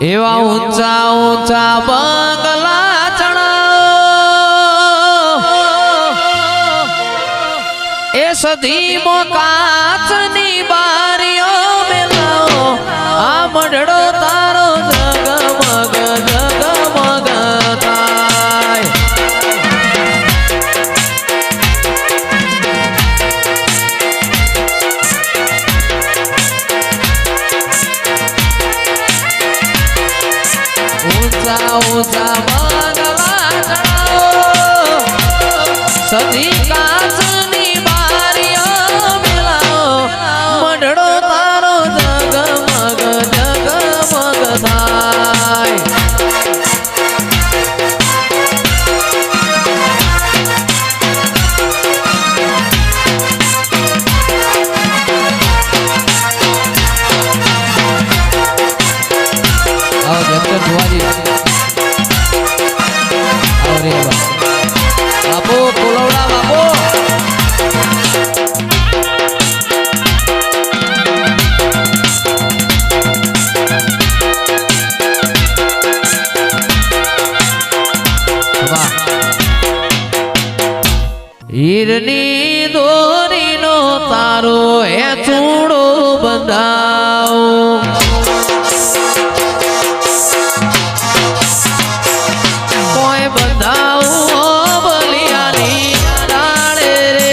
એવા ઊંચા ઊંચા બંગલા ચણાવો એ સદીમો કાચની બારીઓ મેલાવો આ મઢડો તારો જગમગ જગમગ થાય ઊંચા ઊંચા બંગલા ચણાવો સદી કાચની બારીઓ મેલાવો મઢડો તારો જગમગ જગમગ થાય બાપુ કોલવડા બાપુ હીરની દોરીનો તારો એ ચૂડો બંધાવો કોઈ બંધાવો બલિયાની ડાળે રે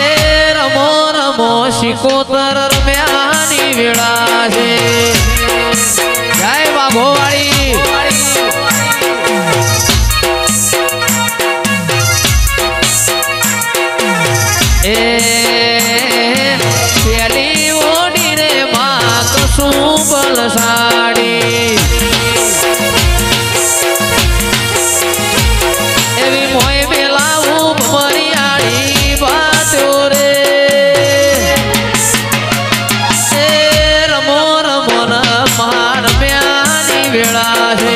એ રમો રમો શિકોતર રમ્યાની વેળા છે જય બાભોવાળી એ પેલી ઓડી રે માં કશું બલસાડી એવી મોય મેલાવું મરિયાળી બાતો રે એ રમો રમો માર મ્યાની વેળા છે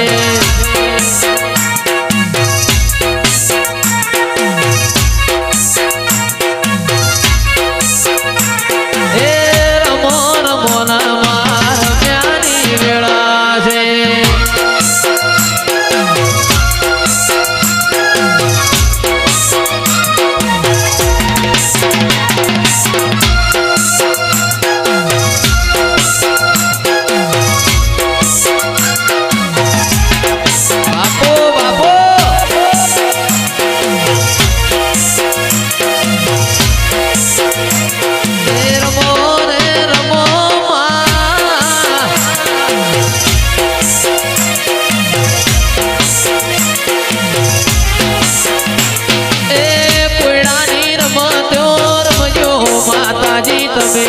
તમે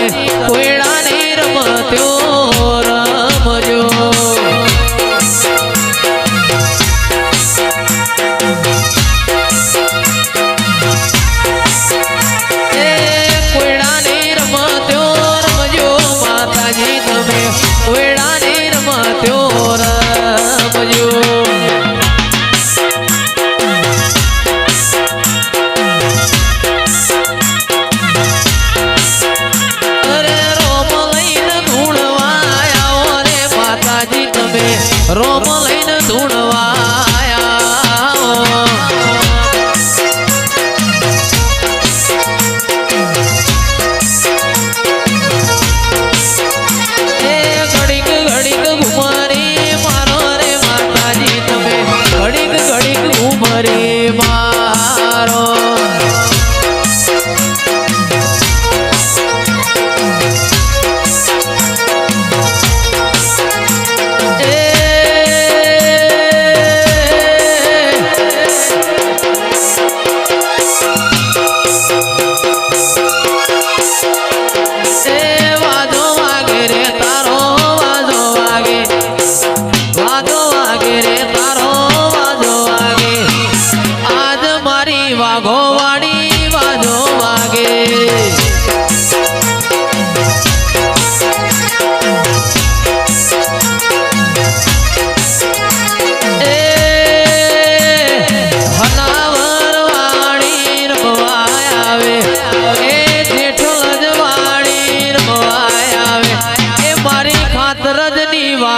કોયડાની રમત્યો રમજો એ કોયડાની રમત્યો રમજો માતાજી તમે કોયડાની રમત્યો રમજો રોમ લઈને ધૂણવાયા એ ઘડીક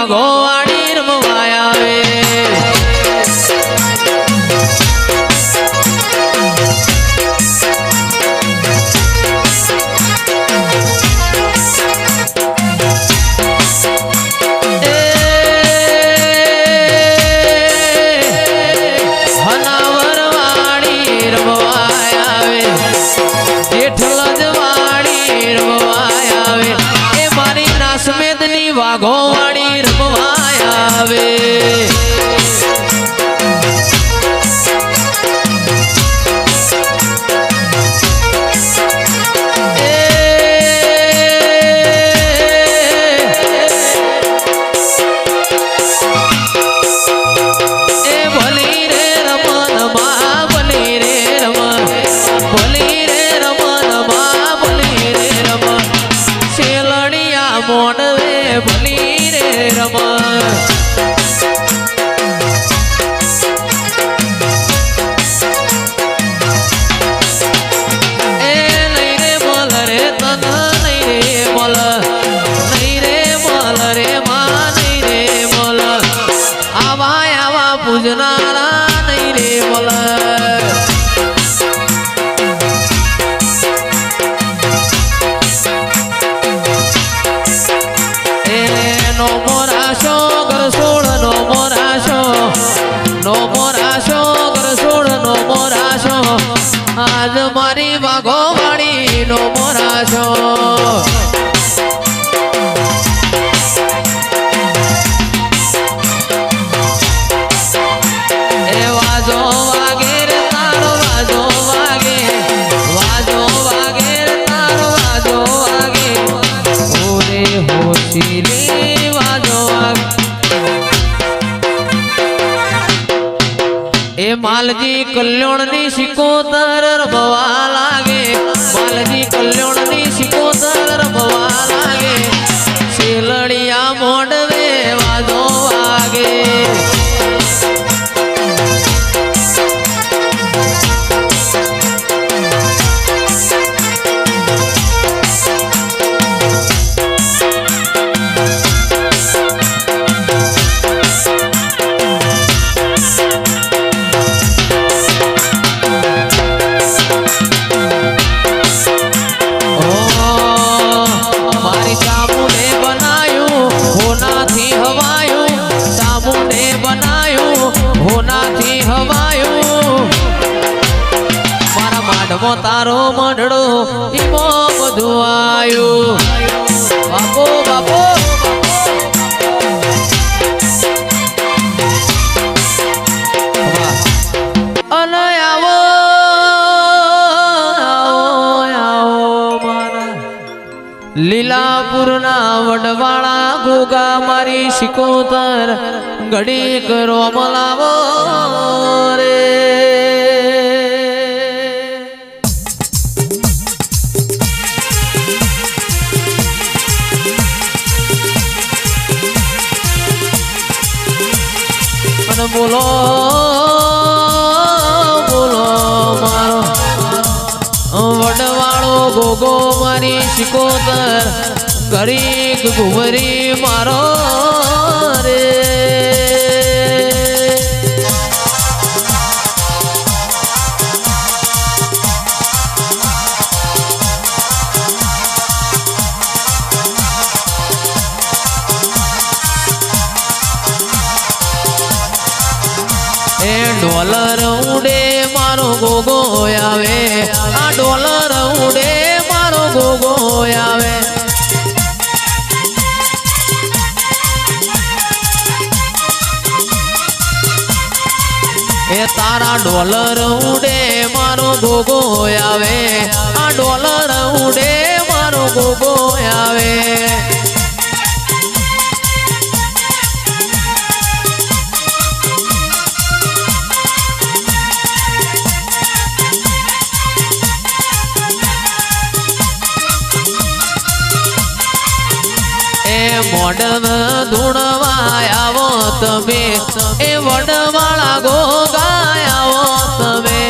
વાઘો વાળી રમવા આવે વાઘો વાળી રમવા આવે ભલી રે રમન માં ભલી રે રમન ભલી રે રમન માં ભલી રે રમન શેલડિયા મોડવે ભલી રે રમન એ નહીં રે મલ રે તન નહીં રે મલ નહીં રે મલ રે માં નહીં રે મલ આવા આવા પૂજનારા નહીં રે મલ નો મોરાશો ગરસોડ નો મોરાશો નો મોરાશો ગરસોડ નો મોરાશો આજ મારી વાઘો વાળી નો મોરાશો એ વાજો વાગે રે તારો વાજો વાગે વાજો વાગે રે તારો વાજો વાગે ઓરે હોશીલી એ માલજી કલ્યાણની સિકોતર રમવા લાગે માલજી કલ્યાણની સિકોતર રમવા લાગે શેલડિયા મોડવે વાજો વાગે તારો મંડળો ઈમો બધું આયું બાપો બાપો અને આવો મારા લીલાપુરના વડવાળા ગોગા મારી સિકોતર ઘડી કરો મલાવો રે બોલો બોલો મારો વડવાળો ગોગો મારી સિકોતર ગરીક ઘુમરી મારો રે ડોલર ઉડે મારો ગોગો આવે આ ડોલર ઉડે મારો ગોગો આવે એ તારા ડોલર ઉડે મારો ગોગો આવે આ ડોલર ઉડે મારો ગોગો આવે મોડમ ધૂણવા આવો તમે એ વડવાળા ગોગા આવો તમે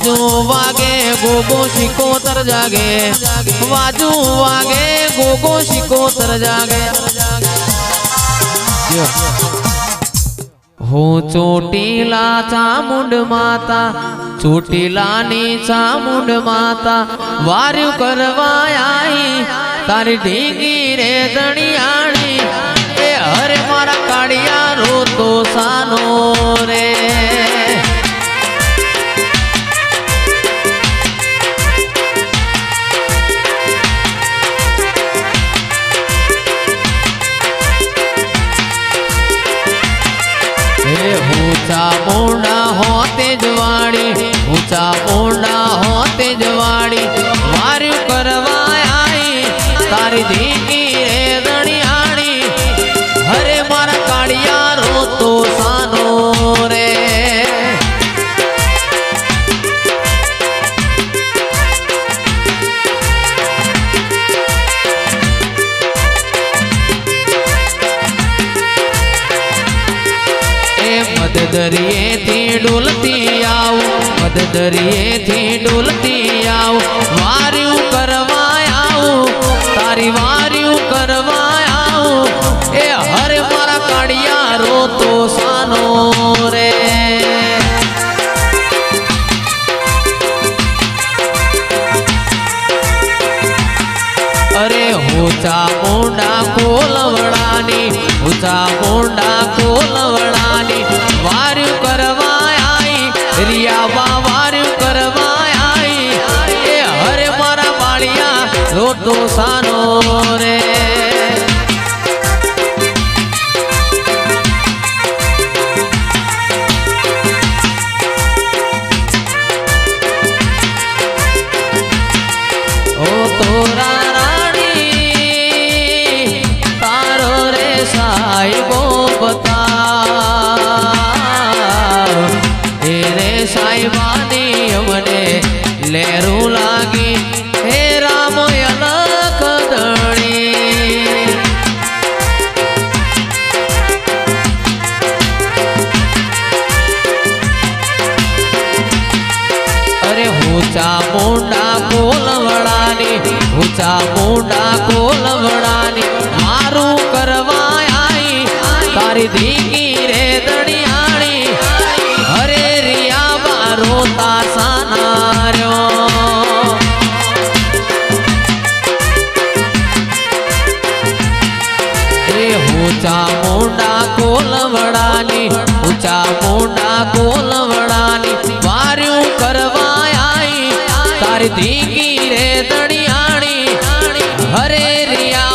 वाजू वागे गोगो शिकोतर जागे वाजू वागे गोगो शिकोतर जागे હું ચોટીલા ચામુંડ માતા ચોટીલાની ચામુંડ માતા વાર્યું કરવા आई તારી ઢીંગી રે દણિયાણી એ હરે મારા કાળિયા રોતો સાનો રે चामुंडा होते जवाड़ी चामुंडा होते जवाड़ी वार्यु करवा आई तारी धीकी रे दणियाणी हरे मारा काड़िया रो तो सानो रे दरिए थी डोलती आओ मद दरिए थी डोलती आओ वार्यु करवा आओ तारी वार्यु करवा आओ ए हर मारा काड़िया रो तो सानो रे अरे ऊंचा मुंडा कोलवड़ानी ऊंचा मुंडा कोलवड़ानी वार्यु करवा आई रिया वार्यु करवा आई ए हरे मारा बालिया रोटो सानो रे ओ तोरा रानी तारो रे साहिबो बता साहिबानी हमने लेरू लागी हे राम अलख दणी अरे ऊंचा मुंडा कोलवड़ानी ऊंचा मुंडा कोलवड़ानी मारू करवा आई तारी धीकी रे दणियाणी हरे रिया रोता सानार्यो ऊंचा मुंडा कोलवड़ानी ऊंचा मुंडा कोलवड़ानी वार्यु करवा आई तारी धीकी रे दणियाणी हरे रिया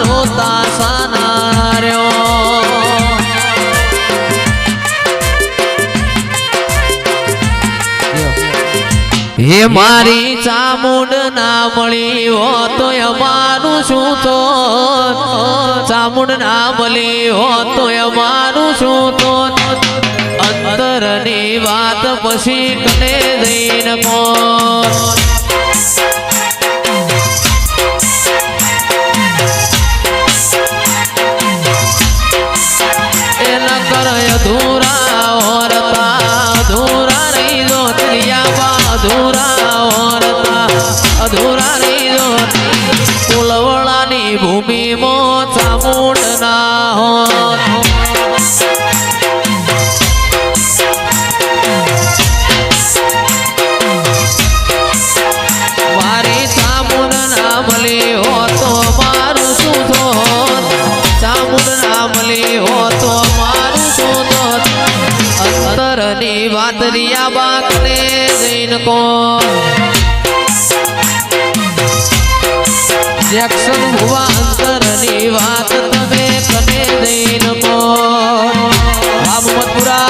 रोता सानार्यो हे मारी चामुंड ना मळी हो तो अमारू शू तो चामुंड ना मळी हो तो अमारू शू तो अंतरनी वात पछी कने जईन कोण ए न कर अधूरा औरता अधूरा रही जो तिरिया अधूरा औरता अधूरा रही जो कुलवड़ानी भूमि मो चामुंड ना हो मारी चामुंड ना मली हो तो मारू शू थो चामुंड ना मली हो तो मारू शू थो अंतरनी वात रिया बाकने जैन को जैक्सन हुआ अंतरनी वात तमे कने जैन को मोहम्मदपुरा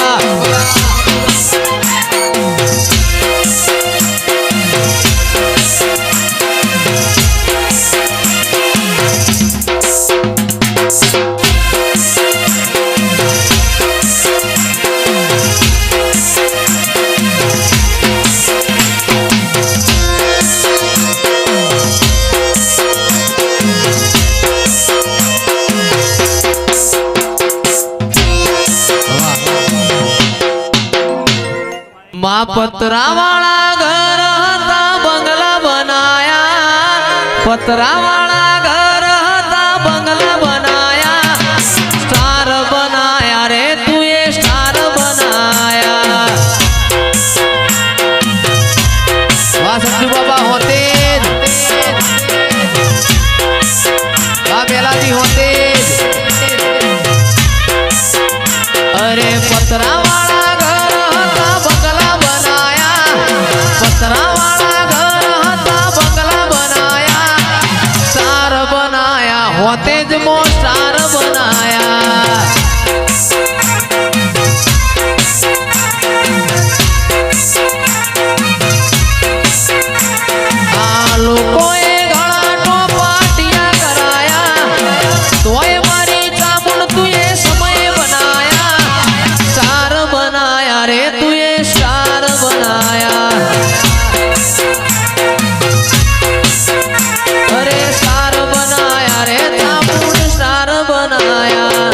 આ પતરાવાળા ઘર હતા બંગલા બનાયા, પતરાવાળા ઘર હતા બંગલા બનાયા, સ્ટાર બનાયા રે તું એ સ્ટાર બનાયા. વાહ સંજુ બાબા હોતે વાહ બેલાજી હોતે. અરે પતરાવાળા ઘર હતા બંગલા બનાયા, પતરાવાળા ઘર હતા બંગલા બનાયા, સ્ટાર બનાયા હોતે જ મો સ્ટાર બનાયા. આ લોકોએ ઘણા ટોપાટિયા કરાયા, તોય મારી ચામુંડ તું એ સમય બનાયા, સ્ટાર બનાયા રે તું એ સ્ટાર બનાયા. અરે સ્ટાર બનાયા રે ચામુંડ સ્ટાર બનાયા.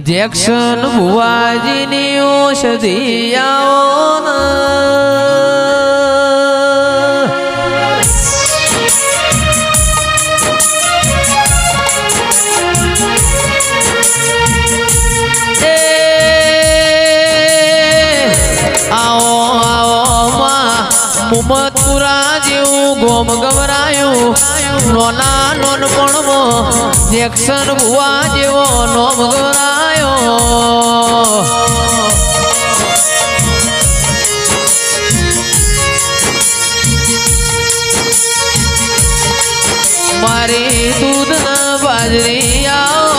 જેક્શન ભુવાજીની ઔષધિ આવો મુમતપુરા જેવું ગોમ ગવરાયું, નોના નોનપણમાં જેક્શન ભુવા જેવો નોમ ગવરાયો. મારી દૂધ ના બાજરી આવો,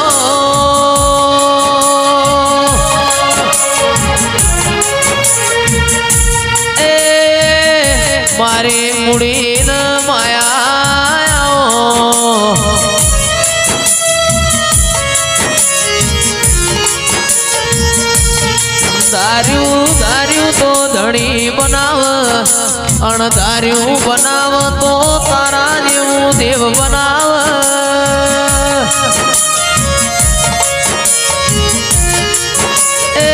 મારી મુડી ન માયા. ધાર્યું ધાર્યું તો ધણી બનાવ, અણધાર્યું બનાવ તો તારા જેવું દેવ બનાવ. એ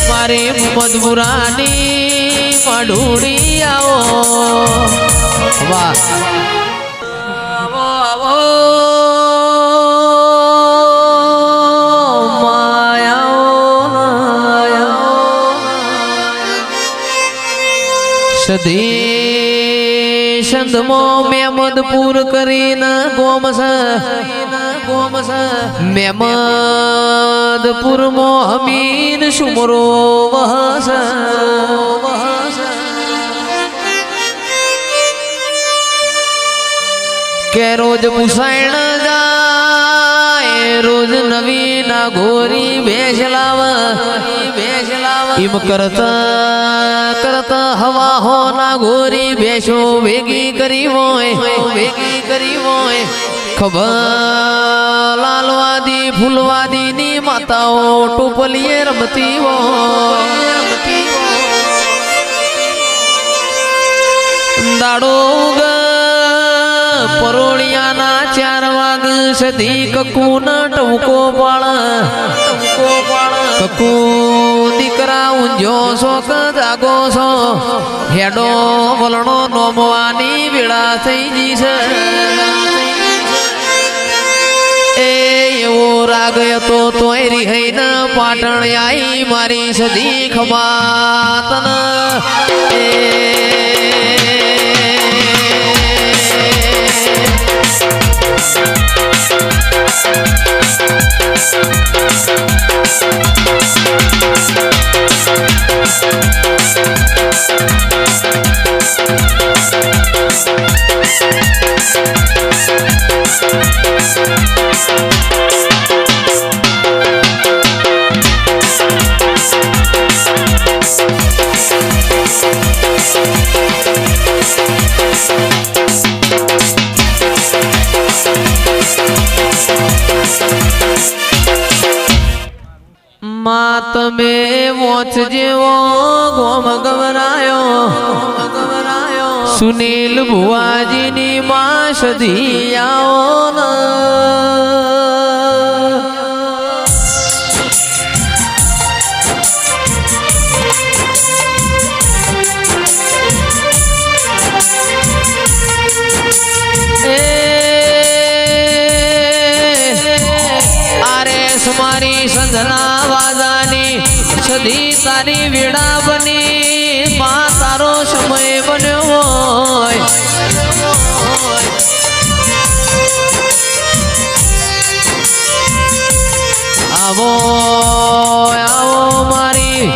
મારી મજબૂરાની મઢુડી આવો. વાહ આવો આવો સધી સંધમો મેમદપુર કરીને ગોમસ મેમદપુરમો હમીન સુમરો વહસ. કે રોજ પુસાણ જાય, રોજ નવી ના ગોરી ભેસ લાવ, ઇમ કરતા કરતા હવા હો ના ગોરી ભેસો ભેગી કરી હોય, ખબર લાલવાદી ફૂલવાદી ની માતાઓ ટોપલીએ રમતી હોય. દાડો પરોળિયાના 4 વાગ સધી કકુ ન ટવકો પાળ, કકુ દીકરા ઊંઝો શોક જાગો છો, હેડો વલણો નોમવાની વેળા થઈ જી છે. એ એવો રાગ હતો તોય રિહઈ ન પાટણ આઈ મારી સધી ખમાતન. માં તમે મોચ જેવો ગોમ ગવરાયો, સુનિલ ભુવાજીની માં સધી આવો. મારી સંધના વાજાની સદી તારી વીણા બની માં તારો સમય બન્યો હોય આવો આવો મારી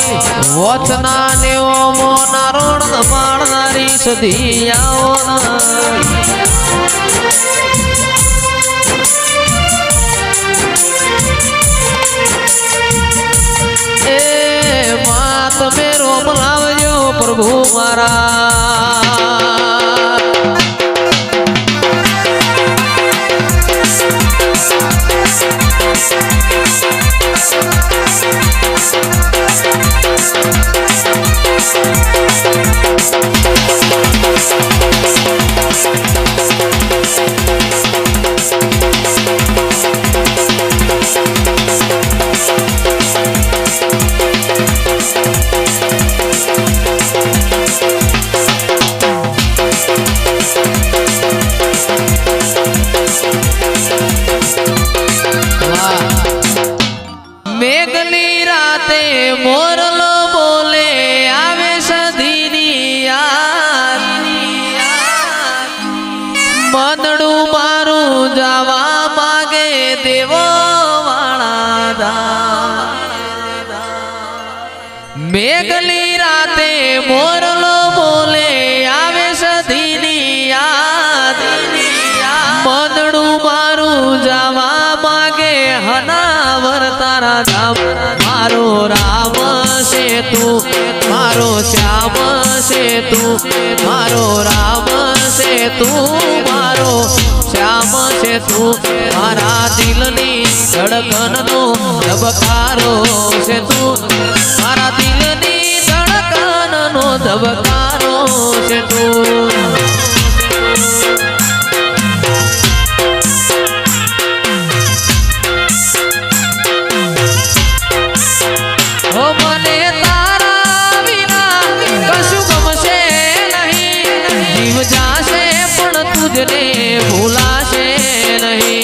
વચના નેવો મોનારોણ માણનારી સદી આવો તમે રોમ લાવજો પ્રભુ મારા મેઘની રાતે મોરલો બોલે આવે સદીની યાદ મનડું મારું જવા માગે દેવો વાળા મેઘની રાતે મોરલો બોલે આવે સદીની યાદ મનડું મારું જવા માગે હનાવર તારા ધામ મારો રામ છે તું મારો શ્યામ છે તું મારો રામ છે તું મારો શ્યામ છે તું મારા દિલની ધડકનનો ધબકારો છે તું મારા દિલની ધડકનનો ધબકારો છે તું तुझने भूलाशे नहीं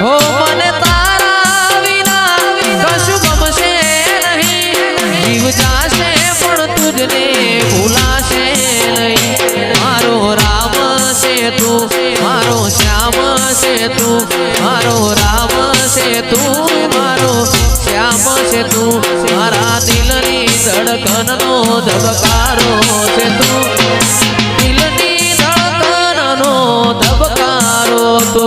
हो मने तारा विना कशु गमशे नहीं जीव जाशे पण तुझने भूलाशे नहीं मारो राम से तू मारो श्याम से तू मारो राम से तू मारो श्याम से तू मारा दिलनी धड़कननो धबकारो से तू दिलनी धड़कननो धबकारो तू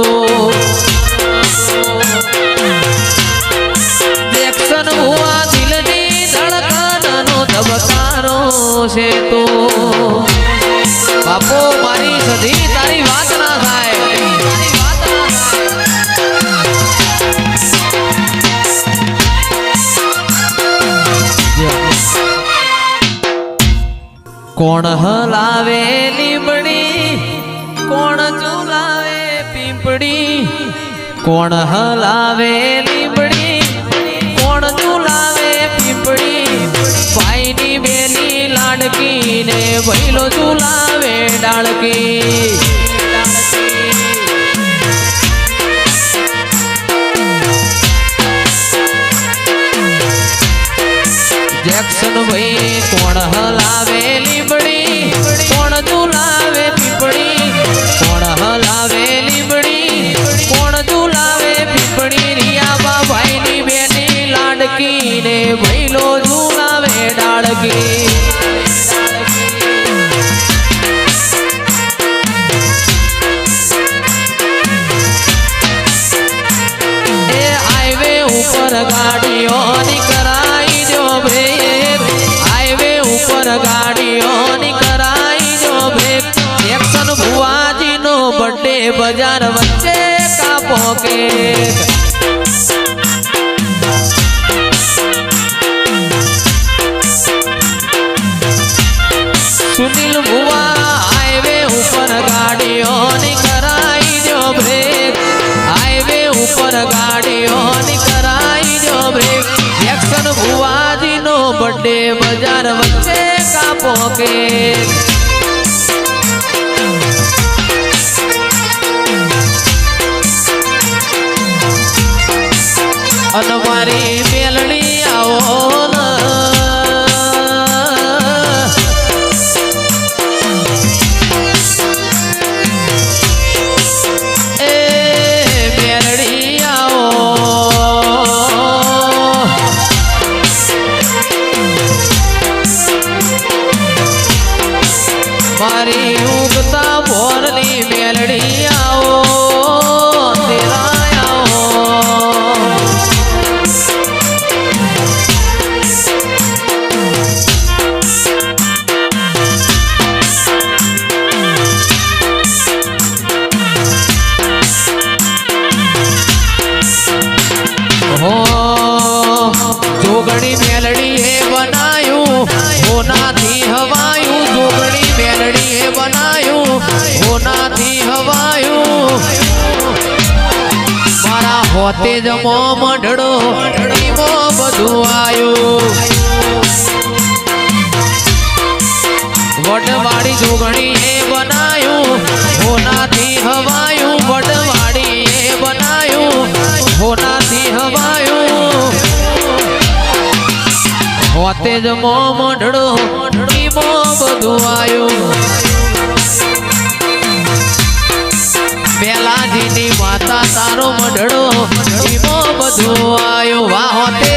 देखसन हुआ दिलनी धड़कननो धबकारो से तू बापो मारी सदी तारी वात ना थाय कोण हलावे लीमड़ी कोण झूलावे पीपड़ी कोण हलावे लीमड़ी कोण झूलावे पीपड़ी पाईनी बेली लाडकी ने भैलो झूलावे डाळकी जैक्सन भाई कोण हलावे लीमड़ी कोण झूलावे पीपड़ी कोण हलावे लीमड़ी कोण झूलावे पीपड़ी रिया भाई नी बेनी लाडकी ने भैलो झूलावे डाळकी हाईवे ऊपर गाड़ियों कराई जो ब्रेक हाईवे ऊपर गाड़ियों कराई जो ब्रेक एक्शन भुआजी नो बर्थडे बाजार वच्चे का पॉकेट सुनील भुआ हाईवे ऊपर गाड़ियों कराई जो ब्रेक हाईवे ऊपर गाड़ियों कराई जो ब्रेक एक्शन भुआजी नो बर्थडे बाजार वच्चे का पॉकेट મારી ઉગતા બોરની મેલડી આવો તેરા આવો જોગણી મેલડી એ બનાયું હોનાથી હવાયું જોગણી મેલડી એ બનાયું હોનાથી હવાયું મારા હોતે જ મોમઢડો ઈમો બધું આયું વડવાડી જોગણી એ બનાયું હોનાથી હવાયું વડવાડી એ બનાયું હોનાથી હવાયું હોતે જ મોમઢડો ઈમો બધું આયું બેલાજીની માતા તારો મઢડો ઈમો બધું આયું વાહ હોતે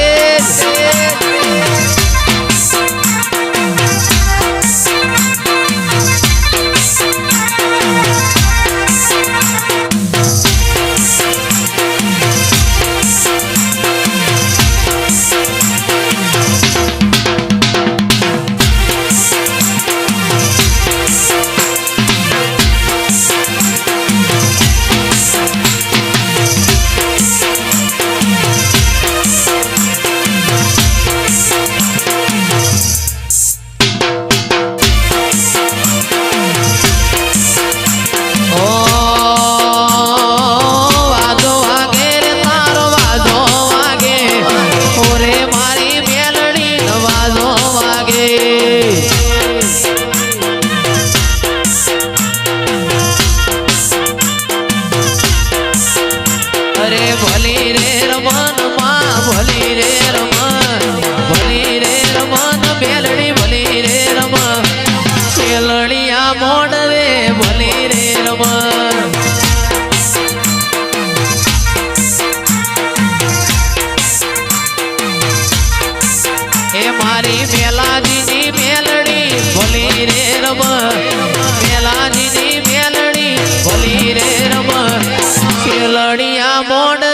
મારી મેલાજીની મેલડી ભલી રે રમ મેલાજીની મેલડી ભલી રે રમ ખેલડિયા મોડ